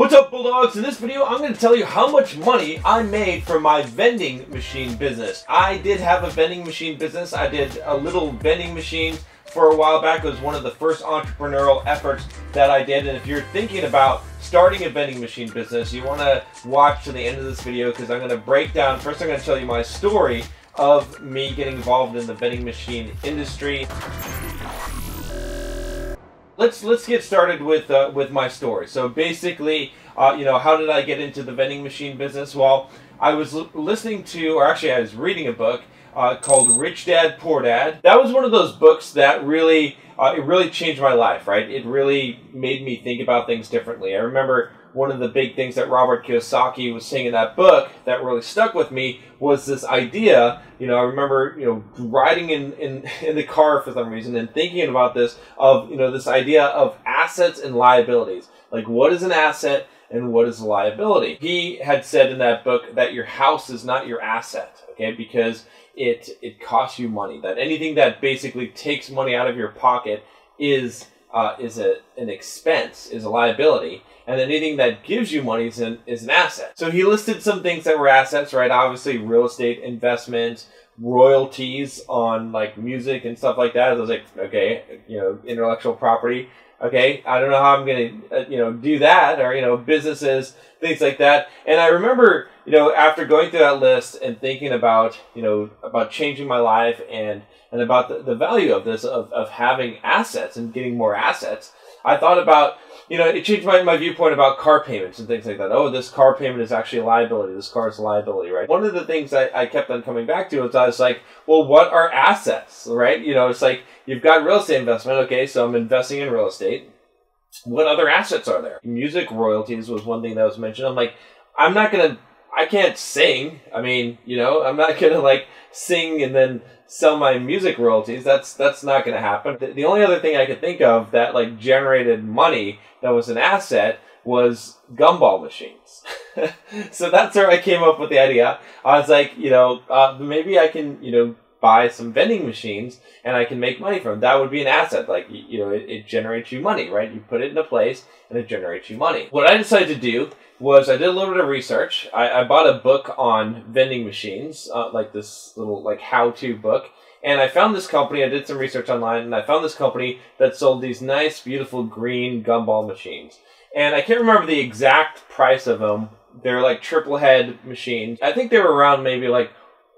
What's up, Bulldogs? In this video, I'm going to tell you how much money I made from my vending machine business. I did have a vending machine business. I did a little vending machine for a while back. It was one of the first entrepreneurial efforts that I did. And if you're thinking about starting a vending machine business, you want to watch to the end of this video because I'm going to break down, first I'm going to tell you my story of me getting involved in the vending machine industry. Let's get started with my story. So basically, how did I get into the vending machine business? Well, I was listening to, or actually I was reading a book called Rich Dad, Poor Dad. That was one of those books that really, it really changed my life, right? It really made me think about things differently. I remember one of the big things that Robert Kiyosaki was saying in that book that really stuck with me was this idea. I remember, riding in the car for some reason and thinking about this of, this idea of assets and liabilities. Like, what is an asset and what is a liability? He had said in that book that your house is not your asset, okay? Because it costs you money. That anything that basically takes money out of your pocket is an expense, is a liability. And anything that gives you money is an asset. So he listed some things that were assets, right? Obviously, real estate investments, royalties on like music and stuff like that. I was like, okay, intellectual property. Okay, I don't know how I'm going to, do that, or, businesses, things like that. And I remember, after going through that list and thinking about, about changing my life and about the value of this, of having assets and getting more assets, I thought about, it changed my viewpoint about car payments and things like that. Oh, this car payment is actually a liability. This car is a liability, right? One of the things I kept on coming back to was I was like, well, what are assets, right? It's like, you've got real estate investment. Okay, so I'm investing in real estate. What other assets are there? Music royalties was one thing that was mentioned. I'm like, I can't sing. I mean, I'm not going to like sing and then sell my music royalties. That's not going to happen. The only other thing I could think of that like generated money that was an asset was gumball machines. So that's where I came up with the idea. I was like, maybe I can, buy some vending machines and I can make money from them. That would be an asset. Like, it generates you money, right? You put it in a place and it generates you money. What I decided to do was I did a little bit of research. I bought a book on vending machines, like this little like how-to book. And I found this company. I did some research online and I found this company that sold these nice, beautiful green gumball machines. And I can't remember the exact price of them. They're like triple head machines. I think they were around maybe like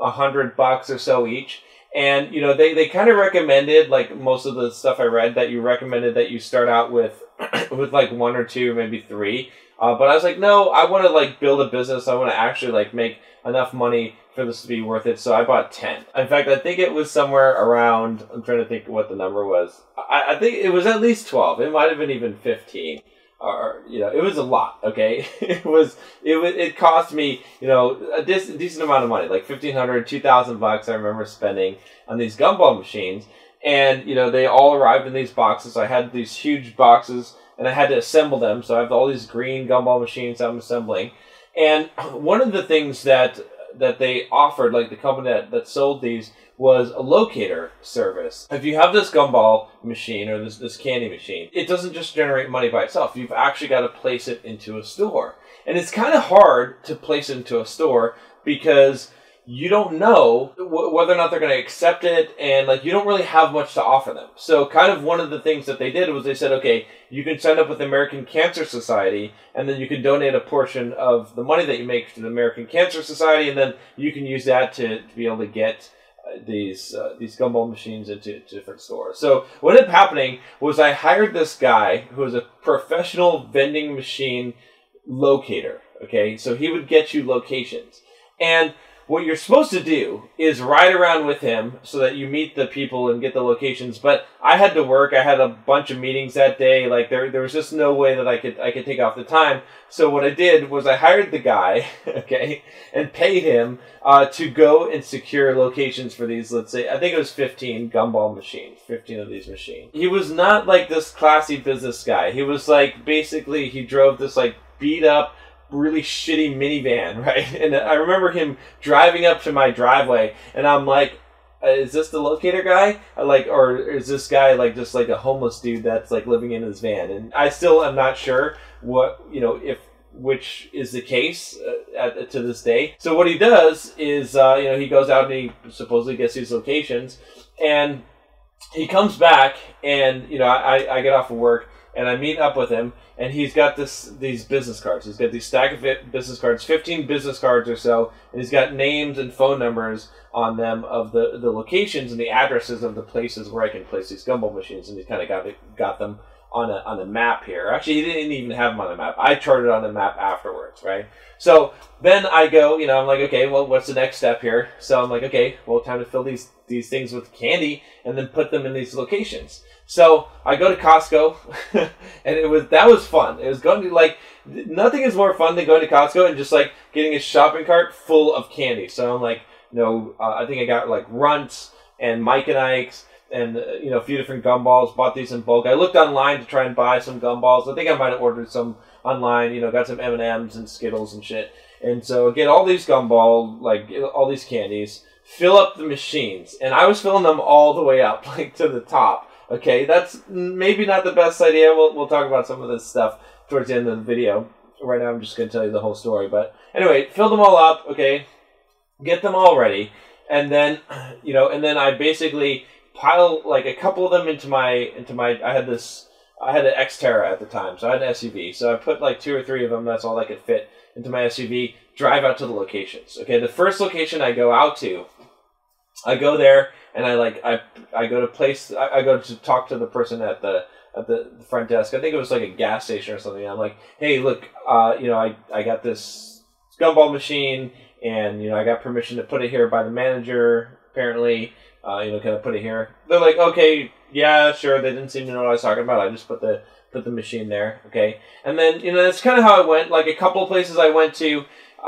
$100 or so each. And, they kind of recommended, like most of the stuff I read, that you recommended that you start out with, with like one or two, maybe three. But I was like, no, I want to like build a business. I want to actually like make enough money for this to be worth it. So I bought 10. In fact, I think it was somewhere around, I'm trying to think what the number was. I think it was at least 12. It might have been even 15. Or, it was a lot, okay? It cost me, a decent amount of money, like $1,500, $2,000 I remember spending on these gumball machines. And, they all arrived in these boxes. I had these huge boxes and I had to assemble them. So I have all these green gumball machines I'm assembling. And one of the things that they offered, like the company that sold these, was a locator service. If you have this gumball machine or this candy machine, it doesn't just generate money by itself. You've actually got to place it into a store. And it's kind of hard to place it into a store because you don't know whether or not they're going to accept it, and like you don't really have much to offer them. So kind of one of the things that they did was they said, okay, you can sign up with the American Cancer Society, and then you can donate a portion of the money that you make to the American Cancer Society, and then you can use that to be able to get these gumball machines into different stores. So what ended up happening was I hired this guy who was a professional vending machine locator. Okay, so he would get you locations, and what you're supposed to do is ride around with him so that you meet the people and get the locations. But I had to work. I had a bunch of meetings that day. Like there was just no way that I could take off the time. So what I did was I hired the guy, okay, and paid him to go and secure locations for these. Let's say I think it was 15 gumball machines, 15 of these machines. He was not like this classy business guy. He was like basically he drove this like beat up, really shitty minivan, right? And I remember him driving up to my driveway, and I'm like, is this the locator guy? Or is this guy like just like a homeless dude that's like living in his van? And I still am not sure what, if which is the case to this day. So what he does is, you know, he goes out and he supposedly gets these locations, and he comes back, and, you know, I get off of work, and I meet up with him, and he's got these business cards. He's got these stack of business cards, 15 business cards or so, and he's got names and phone numbers on them of the locations and the addresses of the places where I can place these gumball machines, and he's kind of got them on a map here. Actually, he didn't even have them on a map. I charted on the map afterwards, right? So then I go, you know, I'm like, okay, well, what's the next step here? So I'm like, okay, well, time to fill these things with candy and then put them in these locations. So I go to Costco, and that was fun. It was going to be like, nothing is more fun than going to Costco and just like getting a shopping cart full of candy. So I'm like, you know, I think I got like Runts and Mike and Ike's, and you know, a few different gumballs. Bought these in bulk. I looked online to try and buy some gumballs. I think I might have ordered some online. You know, got some M&Ms and Skittles and shit. And so get all these gumball, like all these candies, fill up the machines, and I was filling them all the way up, like to the top. Okay, that's maybe not the best idea. We'll talk about some of this stuff towards the end of the video. Right now, I'm just going to tell you the whole story. But anyway, fill them all up. Okay, get them all ready, and then you know, and then I basically pile like a couple of them into my I had an Xterra at the time, so I had an SUV. So I put like 2 or 3 of them, that's all I could fit, into my SUV, drive out to the locations. Okay, the first location I go out to, I go there and I go to talk to the person at the front desk. I think it was like a gas station or something. I'm like, hey, look, you know, I got this gumball machine, and you know, I got permission to put it here by the manager, apparently. You know, can I put it here? They're like, okay, yeah, sure. They didn't seem to know what I was talking about. I just put the machine there, okay. And then, you know, that's kind of how it went. Like a couple of places I went to,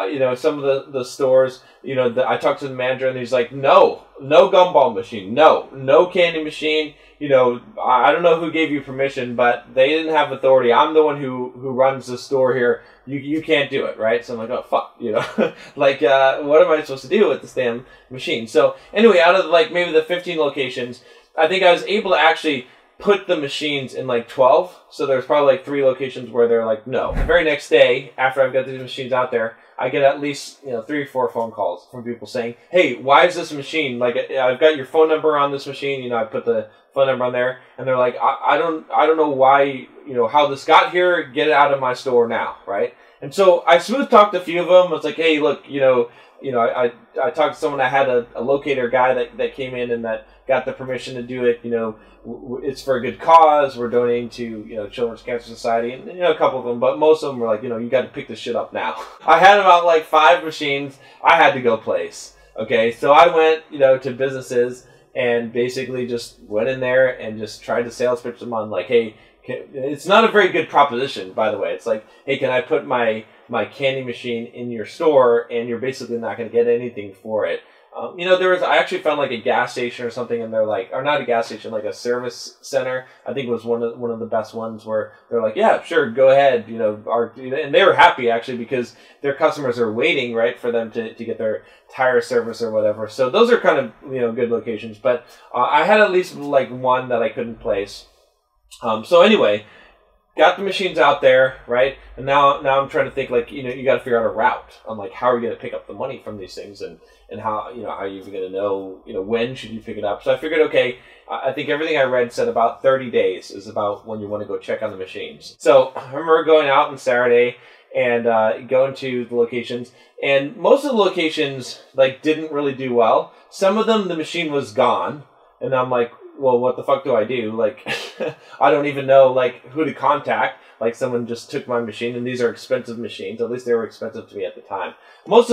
you know, some of the stores, you know, I talked to the manager, and he's like, no gumball machine, no candy machine. You know, I don't know who gave you permission, but they didn't have authority. I'm the one who runs the store here. You can't do it, right? So I'm like, oh, fuck, you know. Like, what am I supposed to do with this damn machine? So anyway, out of like maybe the 15 locations, I think I was able to actually put the machines in like 12. So there's probably like 3 locations where they're like, no. The very next day, after I've got these machines out there, I get at least, you know, 3 or 4 phone calls from people saying, hey, why is this machine, like, I've got your phone number on this machine, you know, I put the phone number on there, and they're like, I don't know why, you know, how this got here, get it out of my store now, right? And so I smooth talked a few of them. It's like, hey, look, you know, I talked to someone. I had a locator guy that came in and that got the permission to do it. You know, it's for a good cause. We're donating to, you know, Children's Cancer Society, and you know, a couple of them, but most of them were like, you know, you got to pick this shit up now. I had about like 5 machines I had to go place. Okay, so I went, you know, to businesses and basically just went in there and just tried to sales pitch them on like, hey, it's not a very good proposition, by the way. It's like, hey, can I put my candy machine in your store, and you're basically not going to get anything for it. You know, I actually found like a gas station or something, and they're like, or not a gas station, like a service center. I think it was one of the best ones where they're like, yeah, sure, go ahead. You know, and they were happy actually because their customers are waiting, right, for them to get their tire service or whatever. So those are kind of, you know, good locations. But I had at least like one that I couldn't place. So anyway, got the machines out there, right? And now I'm trying to think, like, you know, you got to figure out a route. I'm like, how are you going to pick up the money from these things, and how, you know, how are you going to know, you know, when should you pick it up? So I figured, okay, I think everything I read said about 30 days is about when you want to go check on the machines. So I remember going out on Saturday and going to the locations, and most of the locations like didn't really do well. Some of them, the machine was gone, and I'm like, well, what the fuck do I do? Like, I don't even know, like, who to contact. Like, someone just took my machine, and these are expensive machines. At least they were expensive to me at the time. Most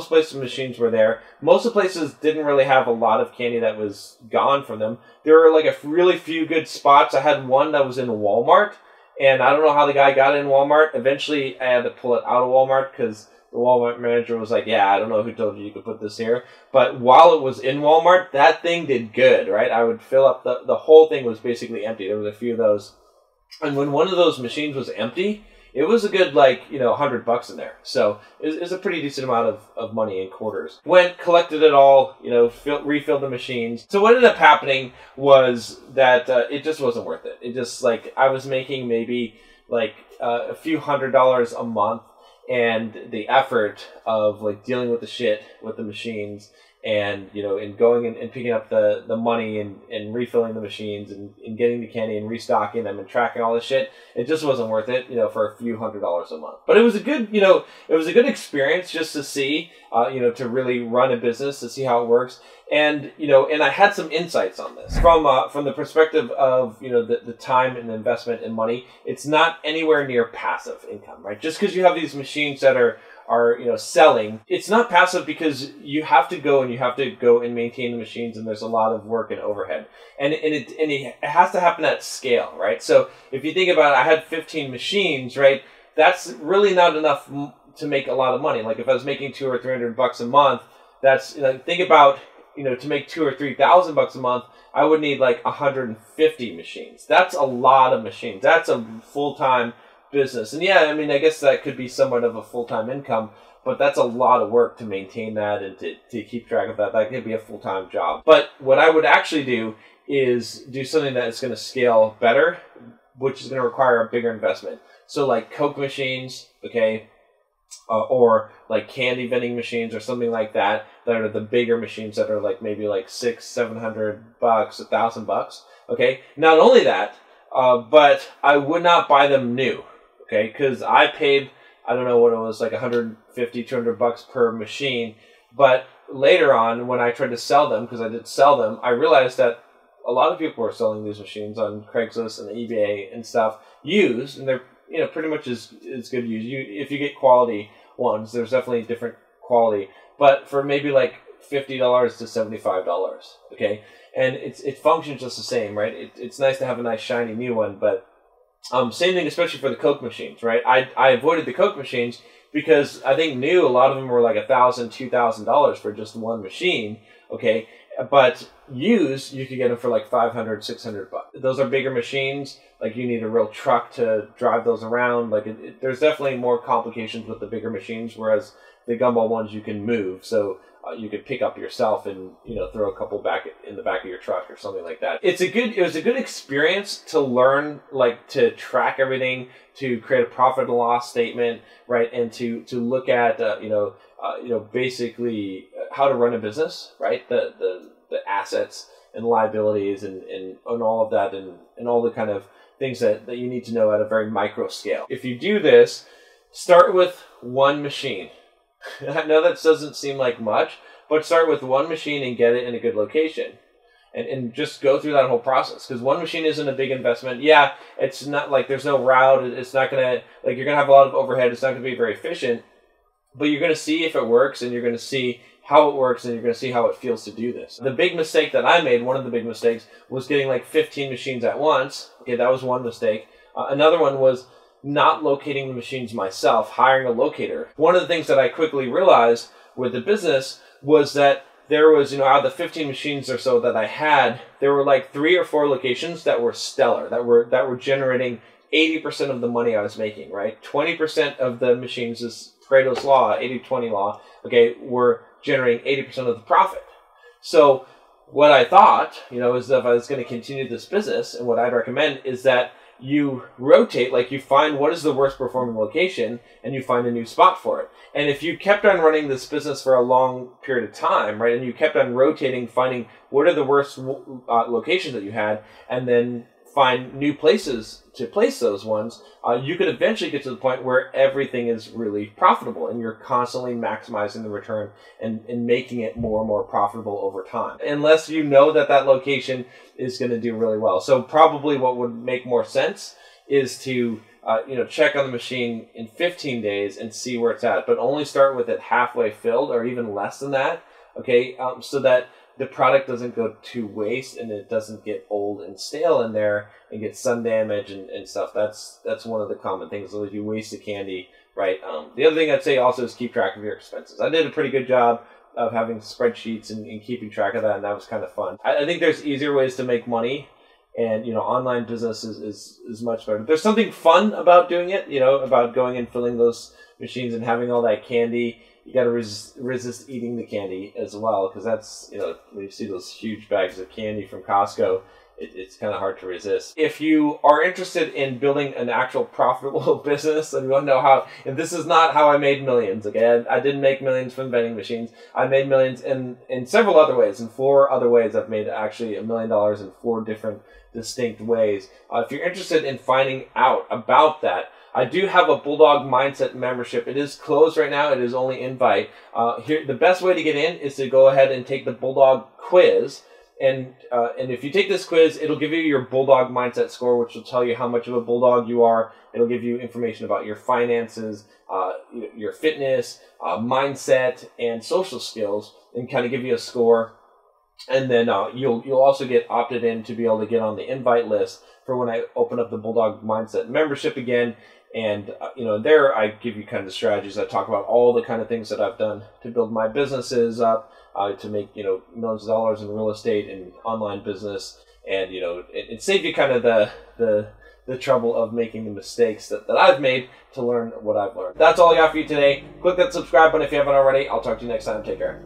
places machines were there. Most of the places didn't really have a lot of candy that was gone from them. There were, like, a really few good spots. I had one that was in Walmart, and I don't know how the guy got it in Walmart. Eventually, I had to pull it out of Walmart because the Walmart manager was like, yeah, I don't know who told you could put this here. But while it was in Walmart, that thing did good, right? I would fill up, the whole thing was basically empty. There was a few of those. And when one of those machines was empty, it was a good, like, you know, $100 in there. So it was a pretty decent amount of money in quarters. Went, collected it all, you know, refilled the machines. So what ended up happening was that it just wasn't worth it. It just, like, I was making maybe, like, a few $100s a month. and the effort of like dealing with the shit with the machines, and and going and picking up the money and refilling the machines and getting the candy and restocking them and tracking all this shit, it just wasn't worth it, for a few $100s a month. But it was a good, it was a good experience just to see, to really run a business, to see how it works. And, and I had some insights on this from the perspective of, the time and investment and money. It's not anywhere near passive income, right? Just because you have these machines that are selling, it's not passive, because you have to go and maintain the machines, and there's a lot of work and overhead, and it has to happen at scale, right? So if you think about it, I had 15 machines, right? That's really not enough to make a lot of money. Like if I was making $200 or $300 a month, that's, think about, to make $2,000 or $3,000 a month, I would need like 150 machines. That's a lot of machines. That's a full-time business. And yeah, I mean, I guess that could be somewhat of a full-time income, but that's a lot of work to maintain that and to keep track of that. That could be a full-time job. But what I would actually do is do something that is going to scale better, which is going to require a bigger investment. So like Coke machines, okay, or like candy vending machines or something like that, that are the bigger machines that are like maybe like $600-700, $1,000, okay? Not only that, but I would not buy them new. Okay, because I paid, I don't know what it was, like $150-200 per machine. But later on, when I tried to sell them, because I did sell them, I realized that a lot of people were selling these machines on Craigslist and eBay and stuff, used, and they're pretty much as good used. If you get quality ones, there's definitely different quality, but for maybe like $50 to $75. Okay, and it functions just the same, right? It's nice to have a nice shiny new one, but same thing, especially for the Coke machines, right? I avoided the Coke machines because I think new, a lot of them were like $1,000, $2,000 for just one machine, okay? But used, you could get them for like $500, $600. Those are bigger machines. Like you need a real truck to drive those around. Like there's definitely more complications with the bigger machines, whereas the gumball ones you can move. So you could pick up yourself and throw a couple back in the back of your truck or something like that. It was a good experience to learn, like to track everything, to create a profit and loss statement, right, and to look at basically how to run a business, right, the assets and liabilities and all of that and all the kind of things that you need to know at a very micro scale. If you do this, start with one machine. I know that doesn't seem like much, but start with one machine and get it in a good location. And just go through that whole process. Because one machine isn't a big investment. Yeah, it's not like there's no route. It's not going to, like you're going to have a lot of overhead. It's not going to be very efficient. But you're going to see if it works, and you're going to see how it works, and you're going to see how it feels to do this. The big mistake that I made, one of the big mistakes, was getting like 15 machines at once. Okay, that was one mistake. Another one was not locating the machines myself, hiring a locator. One of the things that I quickly realized with the business was that there was, out of the 15 machines or so that I had, there were like 3 or 4 locations that were stellar, that were generating 80% of the money I was making, right? 20% of the machines, this Pareto's law, 80-20 law, okay, were generating 80% of the profit. So what I thought, is that if I was going to continue this business, and what I'd recommend is that you rotate, like you find what is the worst performing location and you find a new spot for it. And if you kept on running this business for a long period of time, right, and you kept on rotating, finding what are the worst locations that you had, and then find new places to place those ones, you could eventually get to the point where everything is really profitable and you're constantly maximizing the return and making it more and more profitable over time. Unless you know that that location is going to do really well. So probably what would make more sense is to check on the machine in 15 days and see where it's at, but only start with it halfway filled or even less than that, okay, so that the product doesn't go to waste and it doesn't get old and stale in there and get sun damage and stuff. That's one of the common things. So if you waste the candy, right? The other thing I'd say also is keep track of your expenses. I did a pretty good job of having spreadsheets and keeping track of that, and that was kind of fun. I think there's easier ways to make money, and online business is much better. There's something fun about doing it, about going and filling those machines and having all that candy. You got to resist eating the candy as well, because that's, when you see those huge bags of candy from Costco, it's kind of hard to resist. If you are interested in building an actual profitable business and you want to know how, and this is not how I made millions, okay? I didn't make millions from vending machines. I made millions in several other ways. In 4 other ways, I've made actually $1 million in 4 different distinct ways. If you're interested in finding out about that, I do have a Bulldog Mindset membership. It is closed right now. It is only invite. Here, the best way to get in is to go ahead and take the Bulldog quiz. And if you take this quiz, it'll give you your Bulldog Mindset score, which will tell you how much of a Bulldog you are. It'll give you information about your finances, your fitness, mindset, and social skills, and kind of give you a score. And then you'll also get opted in to be able to get on the invite list for when I open up the Bulldog Mindset membership again. And there I give you kind of the strategies. I talk about all the kind of things that I've done to build my businesses up, to make millions of dollars in real estate and online business, and it save you kind of the trouble of making the mistakes that I've made to learn what I've learned. That's all I got for you today. Click that subscribe button if you haven't already. I'll talk to you next time. Take care.